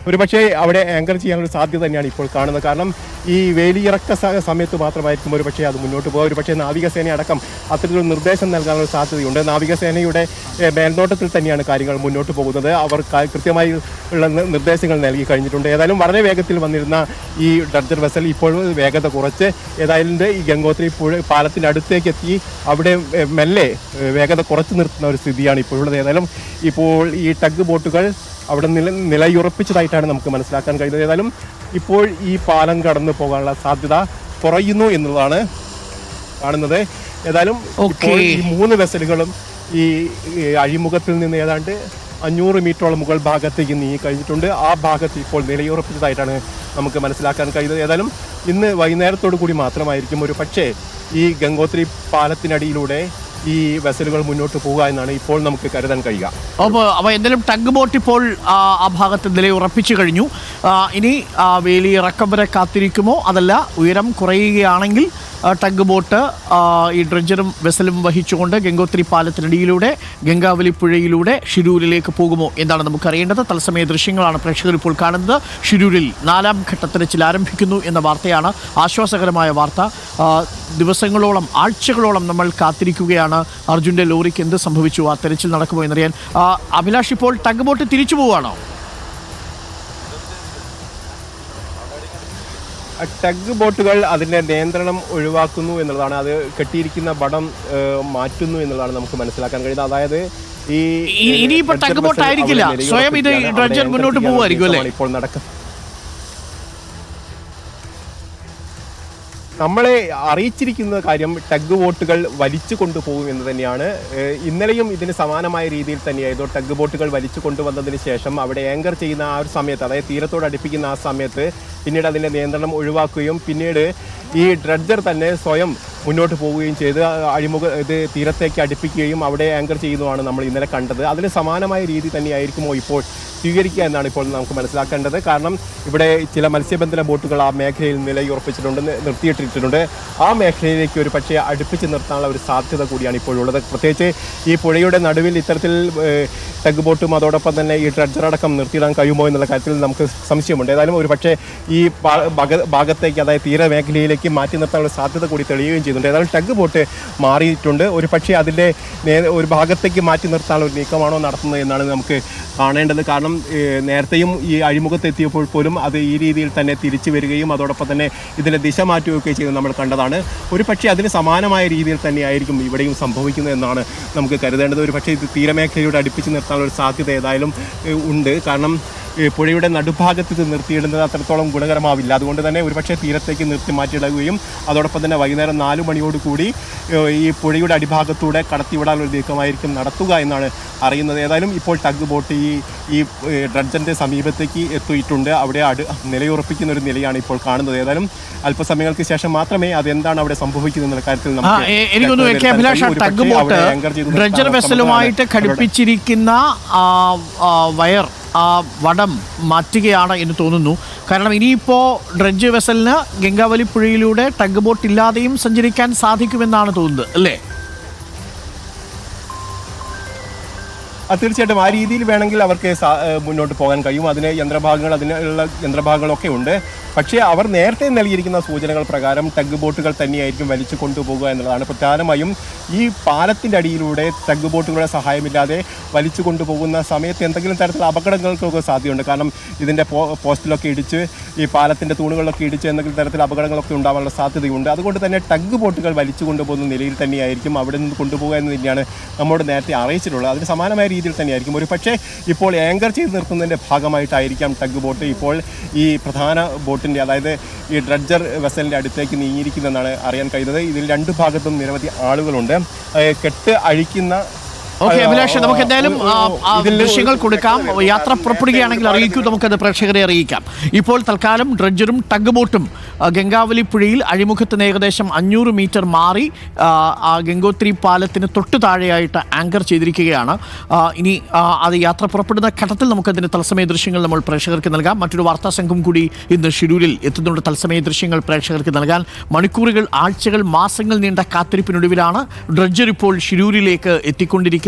ഒരുപക്ഷെ അവിടെ ആങ്കർ ചെയ്യാനുള്ള സാധ്യത തന്നെയാണ് ഇപ്പോൾ കാണുന്നത്. കാരണം ഈ വേലിയിറക്ക സമയത്ത് മാത്രമായിരിക്കും ഒരുപക്ഷെ അത് മുന്നോട്ട് പോകുക. ഒരുപക്ഷെ നാവികസേന അടക്കം അത്തരത്തിലൊരു നിർദ്ദേശം നൽകാനുള്ള സാധ്യതയുണ്ട്. നാവികസേനയുടെ മേൽനോട്ടത്തിൽ തന്നെയാണ് കാര്യങ്ങൾ മുന്നോട്ട് പോകുന്നത്. അവർ കൃത്യമായി ഉള്ള നിർദ്ദേശങ്ങൾ നൽകി കഴിഞ്ഞിട്ടുണ്ട്. ഏതായാലും വളരെ വേഗത്തിൽ വന്നിരുന്ന ഈ ഡ്രഡ്ജർ വെസൽ ഇപ്പോൾ വേഗത കുറച്ച് ഏതായാലും ഈ ഗംഗോത്രി പാലത്തിൻ്റെ അടുത്തേക്ക് എത്തി അവിടെ മെല്ലെ വേഗത കുറച്ച് നിർത്തുന്ന ഒരു സ്ഥിതിയാണ് ഇപ്പോഴുള്ളത്. ഏതായാലും ഇപ്പോൾ ഈ ടഗ് ബോട്ടുകൾ അവിടെ നിലയുറപ്പിച്ചതായിട്ടാണ് നമുക്ക് മനസ്സിലാക്കാൻ കഴിയുന്നത്. ഏതായാലും ഇപ്പോൾ ഈ പാലം കടന്നു പോകാനുള്ള സാധ്യത കുറയുന്നു എന്നുള്ളതാണ് കാണുന്നത്. ഏതായാലും ഇപ്പോൾ ഈ 3 വെസലുകളും ഈ അഴിമുഖത്തിൽ നിന്ന് ഏതാണ്ട് 500 മീറ്ററോളം മുകൾ ഭാഗത്തേക്ക് നീങ്ങി കഴിഞ്ഞിട്ടുണ്ട്. ആ ഭാഗത്ത് ഇപ്പോൾ നിലയുറപ്പിച്ചതായിട്ടാണ് നമുക്ക് മനസ്സിലാക്കാൻ കഴിയുന്നത്. ഏതായാലും ഇന്ന് വൈകുന്നേരത്തോടു കൂടി മാത്രമായിരിക്കും ഒരു പക്ഷേ ഈ ഗംഗോത്രി പാലത്തിനടിയിലൂടെ ഈ വെസലുകൾ മുന്നോട്ട് പോകുക എന്നാണ് ഇപ്പോൾ നമുക്ക് കരുതാൻ കഴിയുക. അപ്പോൾ എന്തായാലും ടഗ് ബോട്ട് ഇപ്പോൾ ആ ഭാഗത്ത് നിലയുറപ്പിച്ചു കഴിഞ്ഞു. ഇനി വേലിയിറക്കം വരെ കാത്തിരിക്കുമോ, അതല്ല ഉയരം കുറയുകയാണെങ്കിൽ ടഗ് ബോട്ട് ഈ ഡ്രഡ്ജറും വെസലും വഹിച്ചുകൊണ്ട് ഗംഗോത്രി പാലത്തിനടിയിലൂടെ ഗംഗാവലി പുഴയിലൂടെ ഷിരൂരിലേക്ക് പോകുമോ എന്നാണ് നമുക്കറിയേണ്ടത്. തത്സമയ ദൃശ്യങ്ങളാണ് പ്രേക്ഷകർ ഇപ്പോൾ കാണുന്നത്. ഷിരൂരിൽ 4ാം ഘട്ട തെരച്ചിൽ ആരംഭിക്കുന്നു എന്ന വാർത്തയാണ് ആശ്വാസകരമായ വാർത്ത. ദിവസങ്ങളോളം ആഴ്ചകളോളം നമ്മൾ കാത്തിരിക്കുകയാണ് അർജുൻ്റെ ലോറിക്ക് എന്ത് സംഭവിച്ചു, ആ തെരച്ചിൽ നടക്കുമോ എന്നറിയാൻ. അഭിലാഷ്, ഇപ്പോൾ ടഗ് ബോട്ട് തിരിച്ചു പോവുകയാണോ? ടഗ് ബോട്ടുകൾ അതിൻ്റെ നിയന്ത്രണം ഒഴിവാക്കുന്നു എന്നുള്ളതാണ്. അത് കെട്ടിയിരിക്കുന്ന വടം മാറ്റുന്നു എന്നുള്ളതാണ് നമുക്ക് മനസ്സിലാക്കാൻ കഴിയുന്നത്. അതായത് ഇനിയിപ്പോൾ ടഗ് ബോട്ട് ആയിരിക്കില്ല, സ്വയം ഇത് ഡ്രഡ്ജർ മുന്നോട്ട് പോകുമായിരിക്കും അല്ലേ ഇപ്പോൾ നടക്കുന്നത്. നമ്മളെ അറിയിച്ചിരിക്കുന്ന കാര്യം ടഗ് ബോട്ടുകൾ വലിച്ചു കൊണ്ടുപോകും എന്ന് തന്നെയാണ്. ഇന്നലെയും ഇതിന് സമാനമായ രീതിയിൽ തന്നെയായിരുന്നു. ടഗ് ബോട്ടുകൾ വലിച്ചു കൊണ്ടുവന്നതിന് ശേഷം അവിടെ ആങ്കർ ചെയ്യുന്ന ആ ഒരു സമയത്ത്, അതായത് തീരത്തോട് അടുപ്പിക്കുന്ന ആ സമയത്ത് പിന്നീട് അതിൻ്റെ നിയന്ത്രണം ഒഴിവാക്കുകയും പിന്നീട് ഈ ഡ്രഡ്ജർ തന്നെ സ്വയം മുന്നോട്ട് പോവുകയും ചെയ്ത് തീരത്തേക്ക് അടുപ്പിക്കുകയും അവിടെ ആങ്കർ ചെയ്യുന്നതാണ് നമ്മൾ ഇന്നലെ കണ്ടത്. അതിന് സമാനമായ രീതി തന്നെയായിരിക്കുമോ ഇപ്പോൾ സ്വീകരിക്കുക എന്നാണ് ഇപ്പോൾ നമുക്ക് മനസ്സിലാക്കേണ്ടത്. കാരണം ഇവിടെ ചില മത്സ്യബന്ധന ബോട്ടുകൾ ആ മേഖലയിൽ നിലയുറപ്പിച്ചിട്ടുണ്ട്, നിർത്തിയിട്ടിട്ടുണ്ട്. ആ മേഖലയിലേക്ക് ഒരു പക്ഷേ അടുപ്പിച്ച് നിർത്താനുള്ള ഒരു സാധ്യത കൂടിയാണ് ഇപ്പോഴുള്ളത്. പ്രത്യേകിച്ച് ഈ പുഴയുടെ നടുവിൽ ഇത്തരത്തിൽ ടഗ് ബോട്ടും അതോടൊപ്പം തന്നെ ഈ ഡ്രഡ്ജർ അടക്കം നിർത്തിയിടാൻ കഴിയുമോ എന്നുള്ള കാര്യത്തിൽ നമുക്ക് സംശയമുണ്ട്. ഏതായാലും ഒരു പക്ഷേ ഈ ഭാഗത്തേക്ക്, അതായത് തീരമേഖലയിലേക്ക് മാറ്റി നിർത്താനുള്ള സാധ്യത കൂടി തെളിയുകയും ചെയ്യുന്നുണ്ട്. ഏതായാലും ടഗ് ബോട്ട് മാറിയിട്ടുണ്ട്. ഒരു പക്ഷേ അതിൻ്റെ ഒരു ഭാഗത്തേക്ക് മാറ്റി നിർത്താനുള്ള ഒരു നീക്കമാണോ നടത്തുന്നത് എന്നാണ് നമുക്ക് കാണേണ്ടത്. കാരണം നേരത്തെയും ഈ അഴിമുഖത്തെത്തിയപ്പോൾ പോലും അത് ഈ രീതിയിൽ തന്നെ തിരിച്ചു വരികയും അതോടൊപ്പം തന്നെ ഇതിൻ്റെ ദിശ മാറ്റുകയൊക്കെ ചെയ്യുന്നത് നമ്മൾ കണ്ടതാണ്. ഒരു പക്ഷേ അതിന് സമാനമായ രീതിയിൽ തന്നെയായിരിക്കും ഇവിടെയും സംഭവിക്കുന്നത് എന്നാണ് നമുക്ക് കരുതേണ്ടത്. ഒരു പക്ഷേ ഇത് തീരമേഖലയോട് അടുപ്പിച്ച് നിർത്താനുള്ള ഒരു സാധ്യത ഏതായാലും ഉണ്ട്. കാരണം പുഴയുടെ നടുഭാഗത്ത് ഇത് നിർത്തിയിടുന്നത് അത്രത്തോളം ഗുണകരമാവില്ല. അതുകൊണ്ട് തന്നെ ഒരുപക്ഷെ തീരത്തേക്ക് നിർത്തി മാറ്റിയിടുകയും അതോടൊപ്പം തന്നെ വൈകുന്നേരം 4 മണിയോടുകൂടി ഈ പുഴയുടെ അടിഭാഗത്തൂടെ കടത്തിവിടാനൊരു നീക്കമായിരിക്കും നടത്തുക എന്നാണ് അറിയുന്നത്. ഏതായാലും ഇപ്പോൾ ടഗ് ബോട്ട് ഈ ഡ്രഡ്ജറിൻ്റെ സമീപത്തേക്ക് എത്തിയിട്ടുണ്ട്. അവിടെ നിലയുറപ്പിക്കുന്ന ഒരു നിലയാണ് ഇപ്പോൾ കാണുന്നത്. ഏതായാലും അല്പസമയങ്ങൾക്ക് ശേഷം മാത്രമേ അതെന്താണ് അവിടെ സംഭവിക്കുന്നത് എന്ന കാര്യത്തിൽ ഡ്രഡ്ജർ വെസലുമായിട്ട് ഘടിപ്പിച്ചിരിക്കുന്ന വയർ വടം മാറ്റുകയാണ് എന്ന് തോന്നുന്നു. കാരണം ഇനിയിപ്പോൾ ഡ്രഡ്ജ് വെസലിന് ഗംഗാവലി പുഴയിലൂടെ ടഗ് ബോട്ട് ഇല്ലാതെയും സഞ്ചരിക്കാൻ സാധിക്കുമെന്നാണ് തോന്നുന്നത് അല്ലേ? തീർച്ചയായിട്ടും ആ രീതിയിൽ വേണമെങ്കിൽ അവർക്ക് മുന്നോട്ട് പോകാൻ കഴിയും. അതിനുള്ള യന്ത്രഭാഗങ്ങളൊക്കെ ഉണ്ട്. പക്ഷേ അവർ നേരത്തെ നൽകിയിരിക്കുന്ന സൂചനകൾ പ്രകാരം ടഗ് ബോട്ടുകൾ തന്നെയായിരിക്കും വലിച്ചു കൊണ്ടുപോകുക എന്നുള്ളതാണ്. പ്രധാനമായും ഈ പാലത്തിൻ്റെ അടിയിലൂടെ ടഗ് ബോട്ടുകളുടെ സഹായമില്ലാതെ വലിച്ചു കൊണ്ടുപോകുന്ന സമയത്ത് എന്തെങ്കിലും തരത്തിലുള്ള അപകടങ്ങൾക്കൊക്കെ സാധ്യതയുണ്ട്. കാരണം ഇതിൻ്റെ പോസ്റ്റിലൊക്കെ ഇടിച്ച് ഈ പാലത്തിൻ്റെ തൂണുകളിലൊക്കെ ഇടിച്ച് എന്തെങ്കിലും തരത്തിൽ അപകടങ്ങളൊക്കെ ഉണ്ടാകാനുള്ള സാധ്യതയുണ്ട്. അതുകൊണ്ട് തന്നെ ടഗ് ബോട്ടുകൾ വലിച്ചു കൊണ്ടുപോകുന്ന നിലയിൽ തന്നെയായിരിക്കും അവിടെ നിന്ന് കൊണ്ടുപോകുക എന്ന് തന്നെയാണ് നമ്മോട് നേരത്തെ അറിയിച്ചിട്ടുള്ളത്. അതിന് സമാനമായ രീതിയിൽ തന്നെയായിരിക്കും. ഒരു പക്ഷേ ഇപ്പോൾ ആങ്കർ ചെയ്ത് നിർത്തുന്നതിൻ്റെ ഭാഗമായിട്ടായിരിക്കാം ടഗ് ബോട്ട് ഇപ്പോൾ ഈ പ്രധാന ബോട്ടിൻ്റെ, അതായത് ഈ ഡ്രഡ്ജർ വെസലിൻ്റെ അടുത്തേക്ക് നീങ്ങിയിരിക്കുന്നതെന്നാണ് അറിയാൻ കഴിയുന്നത്. ഇതിൽ 2 ഭാഗത്തും നിരവധി ആളുകളുണ്ട്. കെട്ട് അഴിക്കുന്ന അഭിലാഷ്, നമുക്ക് എന്തായാലും ദൃശ്യങ്ങൾ കൊടുക്കാം. യാത്ര പുറപ്പെടുകയാണെങ്കിൽ അറിയിക്കൂ, നമുക്കത് പ്രേക്ഷകരെ അറിയിക്കാം. ഇപ്പോൾ തൽക്കാലം ഡ്രഡ്ജറും ടഗ് ബോട്ടും ഗംഗാവലി പുഴയിൽ അഴിമുഖത്ത് ഏകദേശം 500 മീറ്റർ മാറി ഗംഗോത്രി പാലത്തിന് തൊട്ടു താഴെയായിട്ട് ആങ്കർ ചെയ്തിരിക്കുകയാണ്. ഇനി അത് യാത്ര പുറപ്പെടുന്ന ഘട്ടത്തിൽ നമുക്കതിൻ്റെ തത്സമയ ദൃശ്യങ്ങൾ നമ്മൾ പ്രേക്ഷകർക്ക് നൽകാം. മറ്റൊരു വാർത്താ സംഘം കൂടി ഇന്ന് ഷിരൂരിൽ എത്തുന്നുണ്ട്. തത്സമയ ദൃശ്യങ്ങൾ പ്രേക്ഷകർക്ക് നൽകാൻ മണിക്കൂറുകൾ, ആഴ്ചകൾ, മാസങ്ങൾ നീണ്ട കാത്തിരിപ്പിനൊടുവിലാണ് ഡ്രഡ്ജർ ഇപ്പോൾ ഷിരൂരിലേക്ക് എത്തിക്കൊണ്ടിരിക്കുന്നത്.